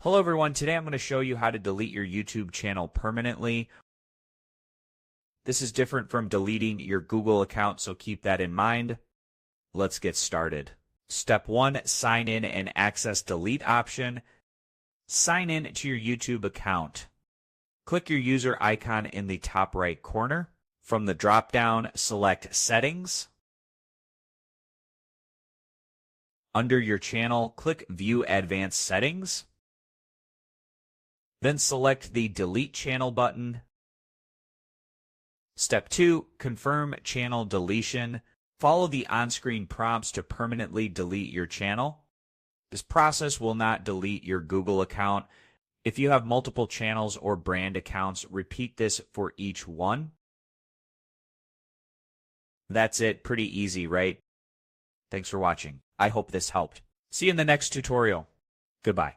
Hello everyone, today I'm going to show you how to delete your YouTube channel permanently. This is different from deleting your Google account, so keep that in mind. Let's get started. Step 1, sign in and access delete option. Sign in to your YouTube account. Click your user icon in the top right corner. From the drop-down, select Settings. Under your channel, click View Advanced Settings. Then select the Delete Channel button. Step 2, confirm channel deletion. Follow the on-screen prompts to permanently delete your channel. This process will not delete your Google account. If you have multiple channels or brand accounts, repeat this for each one. That's it. Pretty easy, right? Thanks for watching. I hope this helped. See you in the next tutorial. Goodbye.